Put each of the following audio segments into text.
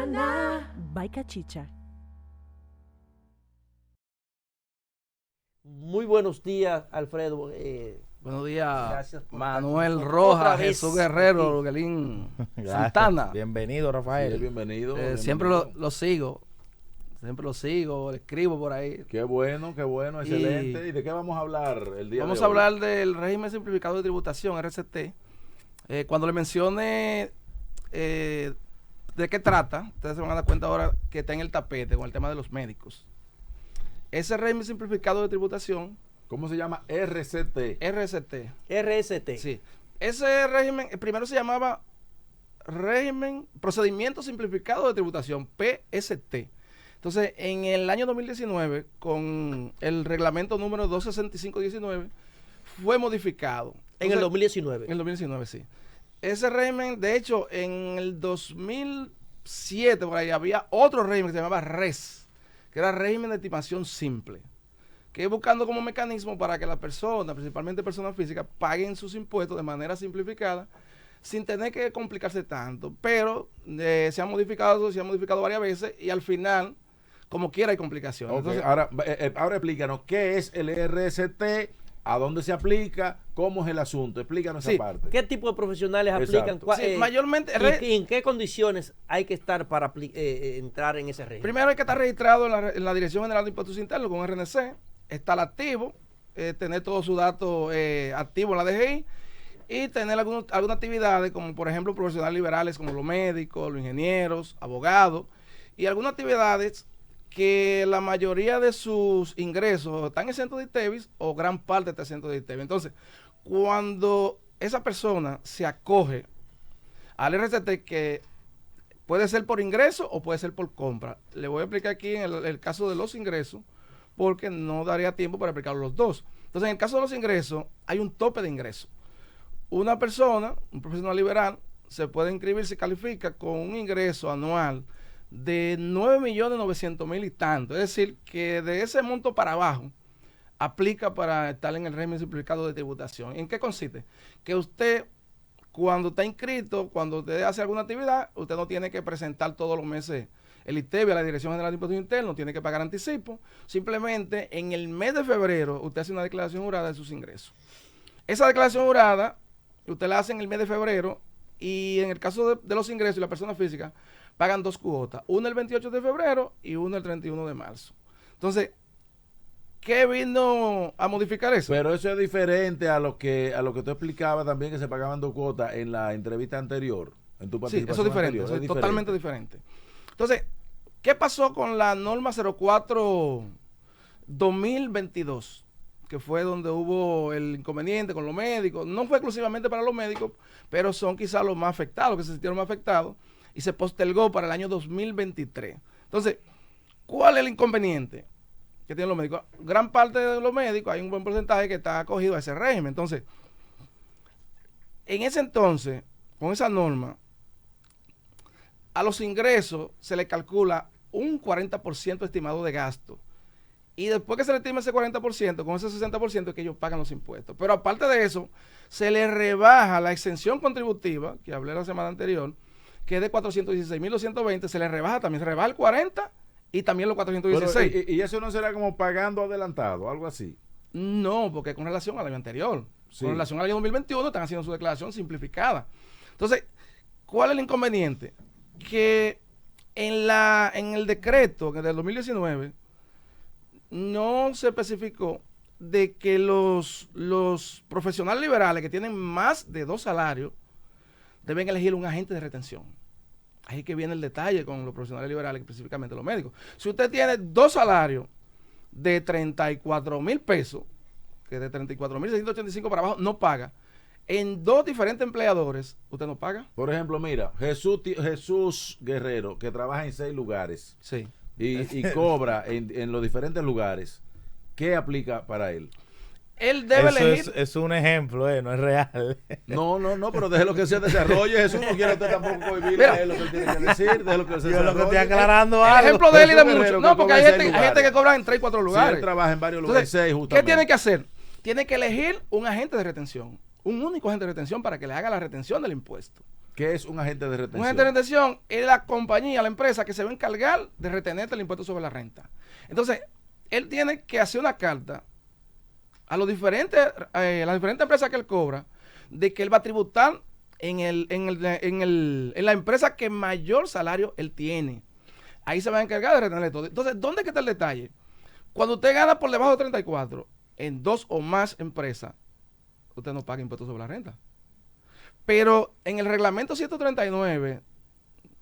Mañana. By Cachicha. Muy buenos días, Alfredo. Buenos días, Gracias por Manuel estar Rojas, otra vez Jesús Guerrero, aquí. Luguelín Santana. Bienvenido, Rafael. Sí, bienvenido. Siempre bienvenido. lo sigo. Siempre lo sigo, le escribo por ahí. Qué bueno, excelente. ¿Y de qué vamos a hablar el día de hoy? Vamos a hablar del régimen simplificado de tributación, RCT. Cuando le mencione de qué trata, ustedes se van a dar cuenta ahora que está en el tapete con el tema de los médicos. Ese régimen simplificado de tributación, ¿Cómo se llama? RCT. RCT. RST. Sí. Ese régimen, primero se llamaba Procedimiento Simplificado de Tributación, PST. Entonces, en el año 2019, con el reglamento número 265-19, fue modificado. En el 2019. En el 2019, sí. Ese régimen, de hecho, en el 2007, por ahí, había otro régimen que se llamaba RES, que era régimen de estimación simple, que es buscando como mecanismo para que las personas, principalmente personas físicas, paguen sus impuestos de manera simplificada, sin tener que complicarse tanto. Pero se han modificado varias veces y al final, como quiera, hay complicaciones. Okay, Entonces, ahora explícanos, ¿qué es el RCT? ¿A dónde se aplica? ¿Cómo es el asunto? Explícanos Sí, esa parte. ¿Qué tipo de profesionales Exacto. aplican? sí, mayormente, ¿Y en qué condiciones hay que estar para entrar en ese régimen? primero hay que estar registrado en la Dirección General de Impuestos Internos con RNC, estar activo, tener todos sus datos activos en la DGI y tener algunas actividades como por ejemplo profesionales liberales como los médicos, los ingenieros, abogados y algunas actividades que la mayoría de sus ingresos están exentos de ITEVIS o gran parte está exento de ITEVIS. Entonces, cuando esa persona se acoge al RCT, que puede ser por ingreso o puede ser por compra, le voy a explicar aquí en el caso de los ingresos, porque no daría tiempo para explicar los dos. Entonces, en el caso de los ingresos, hay un tope de ingresos. Una persona, un profesional liberal, se puede inscribir si califica con un ingreso anual de 9.900.000 y tanto. Es decir, que de ese monto para abajo aplica para estar en el régimen simplificado de tributación. ¿En qué consiste? Que usted, cuando está inscrito, cuando usted hace alguna actividad, usted no tiene que presentar todos los meses el ITEVIS a la Dirección General de Impuestos Internos, no tiene que pagar anticipo. Simplemente en el mes de febrero usted hace una declaración jurada de sus ingresos. Esa declaración jurada usted la hace en el mes de febrero y en el caso de los ingresos y la persona física pagan dos cuotas, una el 28 de febrero y una el 31 de marzo. Entonces, ¿qué vino a modificar eso? Pero eso es diferente a lo que tú explicabas también, que se pagaban dos cuotas en la entrevista anterior, en tu Sí, participación eso es diferente, anterior. eso es totalmente diferente. Entonces, ¿qué pasó con la norma 04-2022? Que fue donde hubo el inconveniente con los médicos. No fue exclusivamente para los médicos, pero son quizás los más afectados, que se sintieron más afectados, y se postergó para el año 2023. Entonces, ¿cuál es el inconveniente que tienen los médicos? Gran parte de los médicos, hay un buen porcentaje que está acogido a ese régimen. Entonces, en ese entonces, con esa norma, a los ingresos se le calcula un 40% estimado de gasto. Y después que se le estima ese 40%, con ese 60% es que ellos pagan los impuestos. Pero aparte de eso, se le rebaja la exención contributiva, que hablé la semana anterior, que es de 416.220, se le rebaja también, se rebaja el 40 y también los 416. Pero, ¿y eso no será como pagando adelantado, algo así? No, porque con relación al año anterior, Sí. con relación al año 2021, están haciendo su declaración simplificada. Entonces, ¿cuál es el inconveniente? Que en el decreto del 2019 no se especificó de que los profesionales liberales que tienen más de 2 salarios deben elegir un agente de retención. Ahí que viene el detalle con los profesionales liberales, específicamente los médicos. Si usted tiene 2 salarios de 34,000 pesos, que de 34.685 para abajo no paga, en 2 diferentes empleadores, usted no paga. Por ejemplo, mira, Jesús Guerrero, que trabaja en 6 lugares Sí. y cobra en los diferentes lugares, ¿qué aplica para él? Él debe Eso elegir. es un ejemplo, no es real. No, pero déjelo que se desarrolle. Jesús no quiere usted tampoco cohibirle Mira. a él lo que él tiene que decir, déjelo que se Yo lo que estoy desarrolle. aclarando El algo. ejemplo de él y de Jesús muchos. Guerrero, No, que porque cobra hay en gente, 6 hay gente que lugares. cobra en 3 y 4 Sí, lugares. él trabaja en varios lugares, Entonces, 6 ¿qué justamente. tiene que hacer? Tiene que elegir un agente de retención, un único agente de retención para que le haga la retención del impuesto. ¿Qué es un agente de retención? Un agente de retención es la compañía, la empresa que se va a encargar de retenerte el impuesto sobre la renta. Entonces, él tiene que hacer una carta a las diferentes empresas que él cobra, de que él va a tributar en la empresa que mayor salario él tiene. Ahí se va a encargar de retenerle todo. Entonces, ¿dónde está el detalle? Cuando usted gana por debajo de 34, en 2 o más empresas, usted no paga impuestos sobre la renta. Pero en el reglamento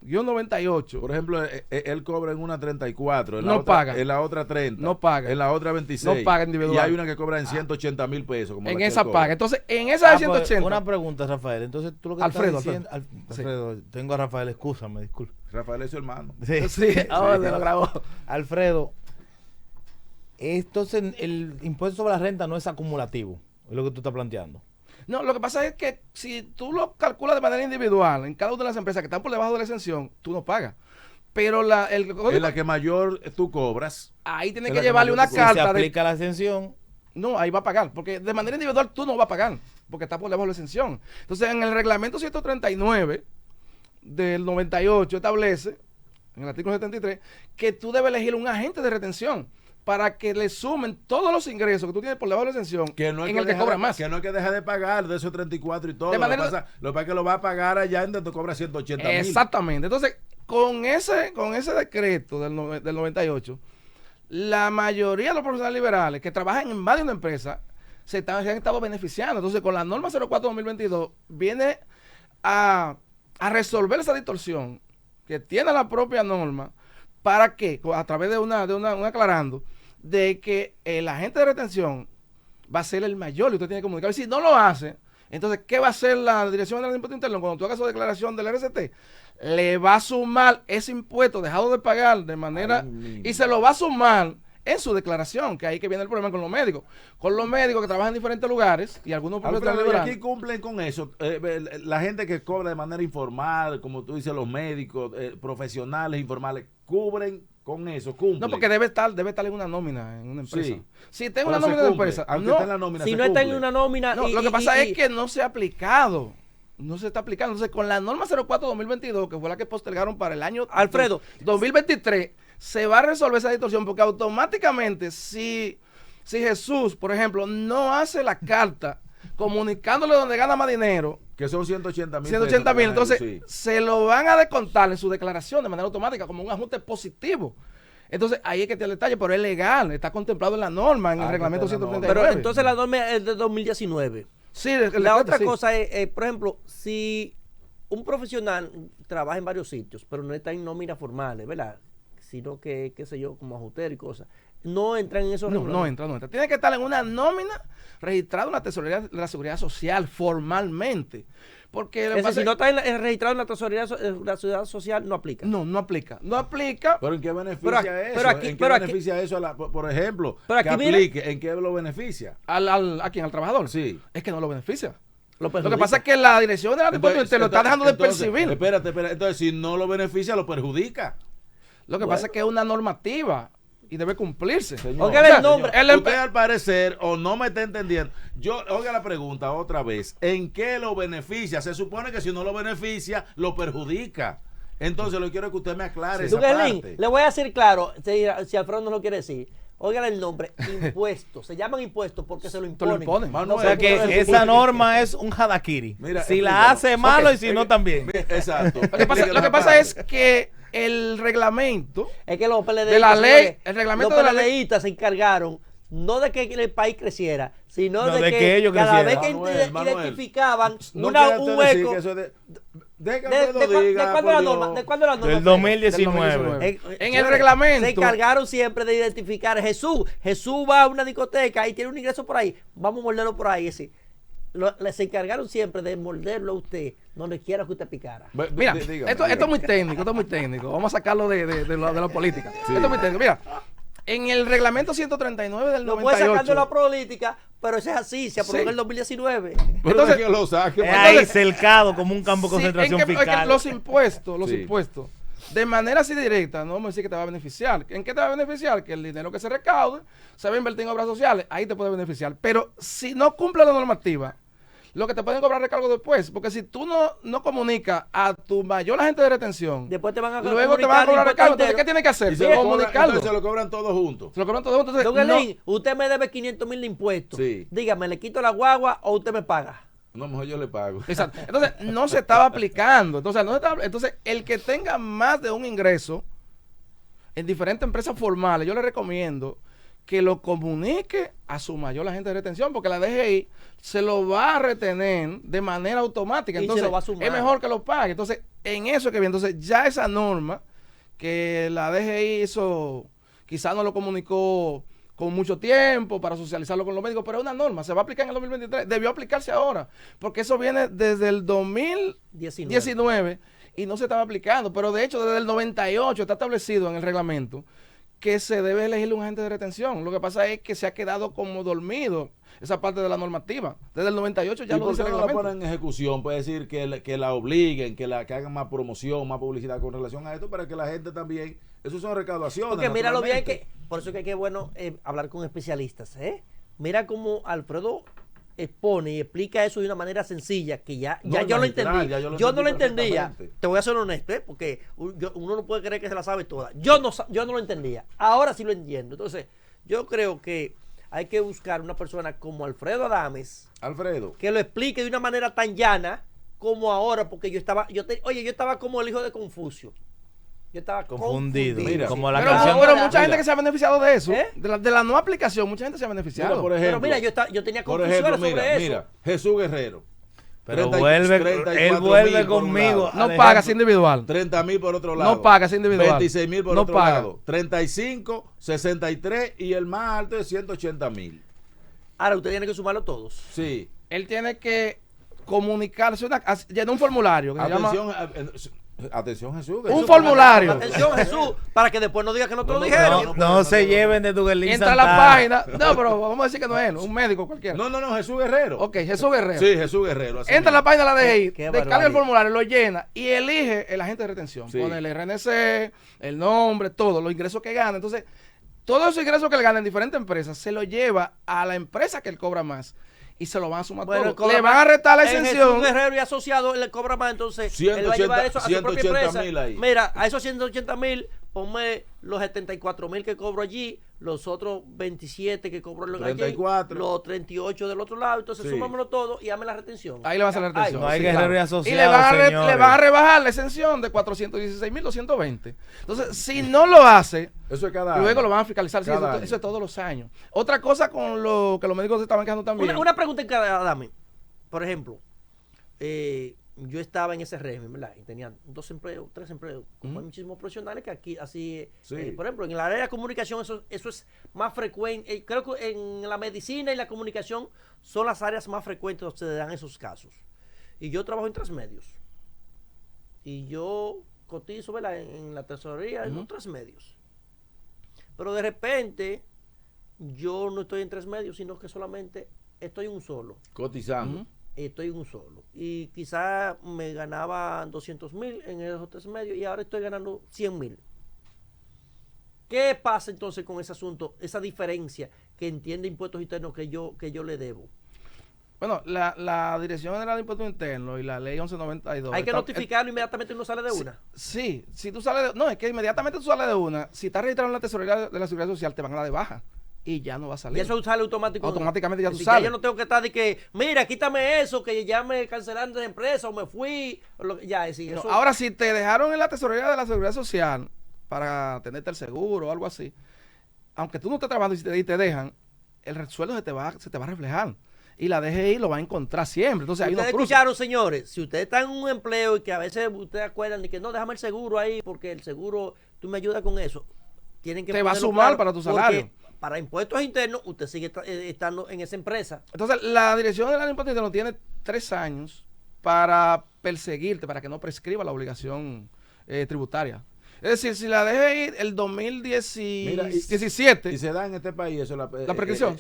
139-98, por ejemplo, él cobra en una 34, no paga. En la otra 30, no paga. en la otra 26. No paga individual. Y hay una que cobra en 180,000 pesos. Como En la que esa él cobra. paga. Entonces, en esa de 180. Una pregunta, Rafael. Entonces, tú lo que Alfredo, estás diciendo... Sí. Alfredo, tengo a Rafael, excúsame, disculpe. Rafael es su hermano. Sí. Sí, ahora se lo grabó. Alfredo, entonces el impuesto sobre la renta no es acumulativo, es lo que tú estás planteando. No, lo que pasa es que si tú lo calculas de manera individual en cada una de las empresas que están por debajo de la exención, tú no pagas. Pero En la que mayor tú cobras. ahí tienes en que la que llevarle mayor una tú Si se carta de... aplica la exención, No, ahí va a pagar, porque de manera individual tú no vas a pagar, porque está por debajo de la exención. Entonces, en el reglamento 139 del 98 establece, en el artículo 73, que tú debes elegir un agente de retención para que le sumen todos los ingresos que tú tienes por debajo de la exención Que no es en el que deja cobra de- más. Que no es que deja de pagar de esos 34 y todo. De manera- Lo que pasa es que lo va a pagar allá en donde cobra 180,000. Exactamente. Entonces, con ese decreto del 98, la mayoría de los profesionales liberales que trabajan en más de una empresa se han estado beneficiando. Entonces, con la norma 04-2022 viene a resolver esa distorsión que tiene la propia norma. ¿Para qué? A través de una aclarando de que el agente de retención va a ser el mayor y usted tiene que comunicar. Y si no lo hace, entonces, ¿qué va a hacer la Dirección General de Impuestos Internos cuando tú hagas su declaración del RCT? Le va a sumar ese impuesto dejado de pagar de manera... y se lo va a sumar en su declaración, que ahí que viene el problema con los médicos. Con los médicos que trabajan en diferentes lugares y algunos profesionales Alfredo, y liberales. aquí cumplen con eso. La gente que cobra de manera informal, como tú dices, los médicos, profesionales informales, cubren con eso, cumplen. No, porque debe estar en una nómina en una empresa. Sí. Si está en Pero una se nómina de cumple. empresa, Aunque no. esté en la nómina, Si se no está en cumple. una nómina... No, lo que pasa es que no se ha aplicado. No se está aplicando. Entonces, con la norma 04-2022, que fue la que postergaron para el año Alfredo. 2023, se va a resolver esa distorsión, porque automáticamente, si Jesús, por ejemplo, no hace la carta comunicándole donde gana más dinero, Que son 180,000. 180,000, entonces Sí. se lo van a descontar en su declaración de manera automática como un ajuste positivo. Entonces, ahí es que tiene el detalle, pero es legal, está contemplado en la norma, en el que reglamento está en la norma. 139. Pero entonces la norma es de 2019. sí, La otra sí. cosa es, por ejemplo, si un profesional trabaja en varios sitios, pero no está en nóminas formales, ¿verdad? Sino que, qué sé yo, como ajustero y cosas. No entran en esos No reglamentos. entra. Tiene que estar en una nómina registrada en la tesorería de la Seguridad Social formalmente. Porque lo que Es decir, pasa si no está registrado en la tesorería de la Seguridad Social, no aplica. no aplica. No aplica. ¿Pero en qué beneficia Pero aquí- eso? pero aquí- ¿En qué pero aquí- beneficia eso? Por ejemplo, Pero que aquí mira- aplique, ¿en qué lo beneficia? ¿A quién? ¿Al trabajador? Sí. Es que no lo beneficia. Lo Lo que pasa es que la Dirección de la Impuestos Internos está dejando de entonces, percibir. Espérate. Entonces, si no lo beneficia, lo perjudica. Lo que pasa es que es una normativa y debe cumplirse. Señor. Oiga el nombre. Usted al parecer, o no me está entendiendo. Oiga la pregunta otra vez. ¿En qué lo beneficia? Se supone que si no lo beneficia, lo perjudica. Entonces, lo quiero que usted me aclare esa Duguelín, parte. le voy a decir claro, si Alfredo no lo quiere decir. Oigan el nombre, impuestos. Se llaman impuestos porque se lo Te lo imponen. imponen. Manuel, O sea que porque- esa norma es un hadakiri. Mira, Si la explícalo. hace malo Ok, y si no también. Exacto. Lo que pasa es que el reglamento Es que los PLDistas, de la ley, señores, el reglamento los de la ley- PLDistas se encargaron no de que el país creciera, sino No, de, de que ellos cada vez crecieran. que Manuel, identificaban No un quiere usted decir hueco. que eso es de que ¿De Alfredo diga, cuándo por la Dios. norma? ¿De cuándo la norma? Del Alfredo? 2019. En el Señores, reglamento. se encargaron siempre de identificar a Jesús. Jesús va a una discoteca y tiene un ingreso por ahí. Vamos a morderlo por ahí. Ese. Se encargaron siempre de morderlo a usted donde quiera que usted picara. Mira, Dígame, esto es muy técnico, Vamos a sacarlo de la política. Sí. Esto es muy técnico. Mira, en el reglamento 139 del Lo puede sacar de la 98. política, pero eso es así. Se aprobó Sí. en el 2019. Pero Entonces- de que lo saque. Ahí cercado como un campo de Sí, concentración es que fiscal. los impuestos, Sí. de manera así directa, no vamos a decir que te va a beneficiar. ¿En qué te va a beneficiar? Que el dinero que se recaude se va a invertir en obras sociales, ahí te puede beneficiar. Pero si no cumple la normativa, lo que te pueden cobrar recargo después. Porque si tú no comunicas a tu mayor agente de retención, Después te van a luego te van a cobrar recargo. Entonces, ¿qué tiene que hacer? Y se lo cobran, Comunicarlo. entonces se lo cobran todos juntos. Se lo cobran todos juntos. Don Entonces, no, Elín, usted me debe 500,000 de impuestos. Sí. Dígame, ¿le quito la guagua o usted me paga? No, mejor yo le pago. exacto. Entonces, no se estaba aplicando. Entonces, el que tenga más de un ingreso en diferentes empresas formales, yo le recomiendo que lo comunique a su mayor agente de retención, porque la DGI se lo va a retener de manera automática. Y se Entonces, lo va a sumar. es mejor que lo pague. Entonces, en eso que viene. Entonces, ya esa norma que la DGI hizo, quizás no lo comunicó con mucho tiempo para socializarlo con los médicos, pero es una norma, se va a aplicar en el 2023, debió aplicarse ahora, porque eso viene desde el 2019 y no se estaba aplicando, pero de hecho desde el 98 está establecido en el reglamento que se debe elegir un agente de retención. Lo que pasa es que se ha quedado como dormido esa parte de la normativa. Desde el 98 ya ¿Y lo por dice qué el no la reglamento. ponen en ejecución? Puede decir que la obliguen, que hagan más promoción, más publicidad con relación a esto, para que la gente también, eso son recaudaciones. Porque mira lo bien naturalmente. por eso que es bueno hablar con especialistas, ¿eh? Mira cómo Alfredo expone y explica eso de una manera sencilla, que ya No, yo lo magistral, entendí. ya yo lo Yo no entendí lo entendía. perfectamente. Te voy a ser honesto, ¿eh? Porque uno no puede creer que se la sabe toda. Yo no lo entendía. Ahora sí lo entiendo. Entonces, yo creo que hay que buscar una persona como Alfredo Adames Alfredo, que lo explique de una manera tan llana como ahora, porque yo estaba como el hijo de Confucio. Yo estaba Confundido. Mira, como la Pero, canción. pero Ahora, mucha gente mira. que se ha beneficiado de eso, ¿Eh? de la no aplicación, mucha gente se ha beneficiado. mira, por ejemplo, Pero mira, yo tenía por confusiones ejemplo, sobre mira, eso. mira, Jesús Guerrero. Pero 30 vuelve, 34.000 él vuelve por un conmigo. lado. no al pagas ejemplo. individual. 30,000 por otro lado. No pagas individual. 26,000 por No otro paga. lado. 35, 63 y el más alto es 180,000. Ahora usted tiene que sumarlo todos. Sí. Él tiene que comunicarse, llenar un formulario que se llama Atención, Jesús. Un Jesús, formulario. Atención, Jesús, para que después no diga que no te lo No, dijeron. No se lleven de Duguelín entra a la Santana. página. No, pero vamos a decir que no es él, un médico cualquiera. No, Jesús Guerrero. Ok, Jesús Guerrero. Sí, Jesús Guerrero. así Entra a la mismo. página de la DGI, Qué descarga el barbaridad. formulario, lo llena y elige el agente de retención. Sí. Pone el RNC, el nombre, todo, los ingresos que gana. Entonces, todos esos ingresos que él gana en diferentes empresas se lo lleva a la empresa que él cobra más y se lo van a sumar Bueno, todo. cobra Le van más. a restar la En exención. Jesús Guerrero y asociado, él le cobra más, entonces él va a 180, llevar eso a su propia 180,000 empresa. ahí. Mira, a esos 180,000, ponme los 74,000 que cobro allí, los otros 27 que cobro allí, 34. los 38 del otro lado, entonces Sí. súmamelo todo y dame la retención. Ahí le va a hacer la retención. No hay Sí, guerrero claro. y Y asociado, le van, señores. le van a rebajar la exención de 416,220. Entonces, si no lo hace, Eso es cada luego año. lo van a fiscalizar. Sí, Cada año. eso es todos los años. Otra cosa con lo que los médicos se estaban quejando también. Una pregunta en cada dame. Por ejemplo, yo estaba en ese régimen, ¿verdad? Y tenía 2 empleos, 3 empleos. Como hay muchísimos profesionales que aquí, así, Sí. por ejemplo, en el área de la comunicación, eso es más frecuente. Creo que en la medicina y la comunicación son las áreas más frecuentes donde se dan esos casos. Y yo trabajo en Transmedios. Y yo cotizo, ¿verdad? En la tesorería en los Transmedios. Pero de repente, yo no estoy en Transmedios, sino que solamente estoy en un solo. Cotizando. Estoy en un solo. Y quizás me ganaba 200,000 en esos 3 medios y ahora estoy ganando 100,000. ¿Qué pasa entonces con ese asunto, esa diferencia que entiende impuestos internos que yo le debo? Bueno, la Dirección General de Impuestos Internos y la Ley 1192. Hay que notificarlo inmediatamente y uno sale de una. Sí, si tú sales de... No, es que inmediatamente tú sales de una. Si estás registrado en la tesorería de la Seguridad Social, te van a dar de baja. Y ya no va a salir. Y eso sale automático. Automáticamente ya tú Así que sales. yo no tengo que estar de que, mira, quítame eso, que ya me cancelaron de la empresa o me fui. Ya, sí, No, eso. ahora, si te dejaron en la tesorería de la Seguridad Social para tenerte el seguro o algo así, aunque tú no estés trabajando y te dejan, el sueldo se te va a reflejar. Y la DGI lo va a encontrar siempre. Entonces, hay Ustedes unos cruces. escucharon, señores, si ustedes están en un empleo y que a veces ustedes acuerdan de que no, déjame el seguro ahí porque el seguro, tú me ayudas con eso, tienen que Te va a ponerlo sumar claro, para tu porque salario. Para impuestos internos, usted sigue estando en esa empresa. Entonces, la Dirección General de Impuestos Internos tiene 3 años para perseguirte, para que no prescriba la obligación tributaria. Es decir, si la DGI el 2017... Y se da en este país eso. ¿La prescripción?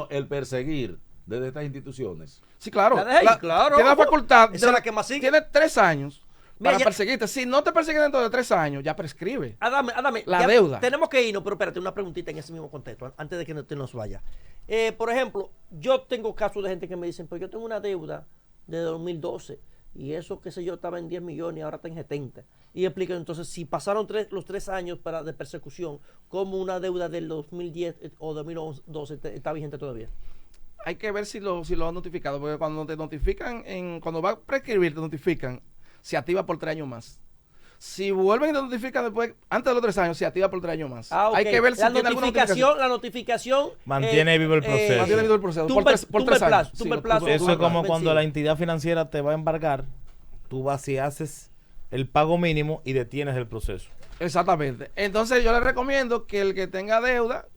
El perseguir desde estas instituciones. Sí, claro. La DGI, claro. Tiene la facultad. Esa es la que más sigue. Tiene 3 años Mira, para ya- perseguirte. Si no te persigue dentro de 3 años, ya prescribe. Adame, La deuda. Tenemos que irnos, pero espérate, una preguntita en ese mismo contexto, antes de que te nos vaya. Por ejemplo, yo tengo casos de gente que me dicen, pues yo tengo una deuda de 2012. Y eso, qué sé yo, estaba en 10 millones y ahora está en 70. Y explica entonces, si pasaron los 3 años de persecución, ¿cómo una deuda del 2010 o 2012 está vigente todavía? Hay que ver si lo han notificado, porque cuando te notifican, cuando va a prescribir, te notifican, se activa por 3 años más. Si vuelven y te notifican después, antes de los 3 años, se activa por 3 años más. Ah, ok. Hay que ver si tiene alguna notificación. La notificación mantiene vivo el proceso. Mantiene vivo el proceso. tumba por 3 años. tumba el Sí, plazo. Eso es como vencido. cuando la entidad financiera te va a embargar, tú vas y haces el pago mínimo y detienes el proceso. Exactamente. Entonces yo les recomiendo que el que tenga deuda,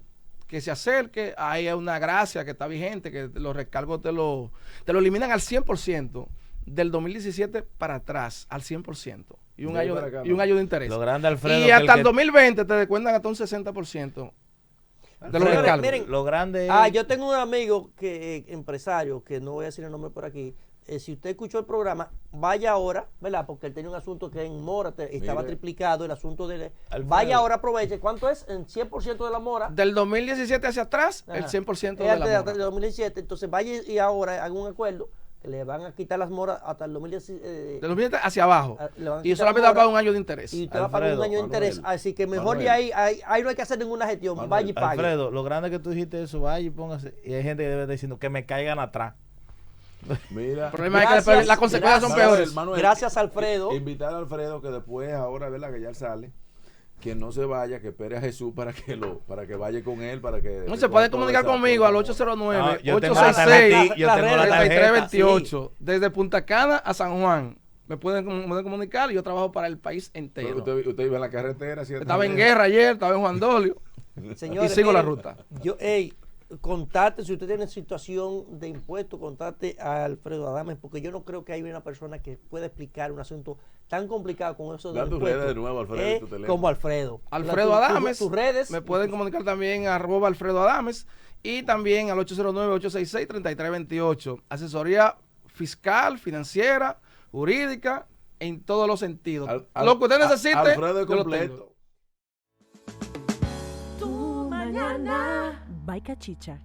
que se acerque, hay una gracia que está vigente, que los recargos te lo eliminan al 100%, del 2017 para atrás, al 100%. Y un año de interés. Lo grande, Alfredo, Y hasta el 2020 te descuentan hasta un 60% de los Señores, recargos. miren, Lo grande es... yo tengo un amigo empresario, que no voy a decir el nombre por aquí. Si usted escuchó el programa, vaya ahora, ¿verdad? Porque él tenía un asunto que en mora estaba triplicado, el asunto de... Alfredo. Vaya ahora, aproveche. ¿Cuánto es? En 100% de la mora. Del 2017 hacia atrás, Ajá. el 100% de Es la hasta mora. el 2017. Entonces vaya y ahora haga un acuerdo que le van a quitar las moras hasta el 2017. Del 2017 hacia abajo. Le van a Y quitar solamente la va a mora. pagar un año de interés. Y usted va a pagar un Alfredo, año de interés. Manuel, Así que mejor de Manuel. ahí no hay que hacer ninguna gestión. Manuel, Vaya y pague. Alfredo, lo grande que tú dijiste eso, vaya y póngase. Y hay gente que debe estar diciendo que me caigan atrás. Mira. El problema es que Gracias, después las consecuencias son gracias. peores. Manuel, Gracias, Alfredo. Invitar a Alfredo que después, ahora, ¿verdad? Que ya sale, que no se vaya, que espere a Jesús para que vaya con él, para que... No se puede comunicar conmigo al 809 yo tengo 866 yo tengo la tarjeta. 3328 desde Punta Cana a San Juan. Me pueden comunicar y yo trabajo para el país entero. Usted vive en la carretera, ¿cierto? Estaba en guerra ayer, estaba en Juan Dolio Señores, y sigo la miren, ruta. Contacte, si usted tiene situación de impuestos, contacte a Alfredo Adames, porque yo no creo que haya una persona que pueda explicar un asunto tan complicado con eso de Da tus impuestos, redes de nuevo, Alfredo, tu teléfono. como Alfredo. Alfredo Adames. Tus redes. Me pueden comunicar también a @Alfredo Adames y también al 809-866-3328. Asesoría fiscal, financiera, jurídica, en todos los sentidos. Lo que usted necesite, Alfredo es yo lo completo. tengo. Tu mañana. By Cachicha.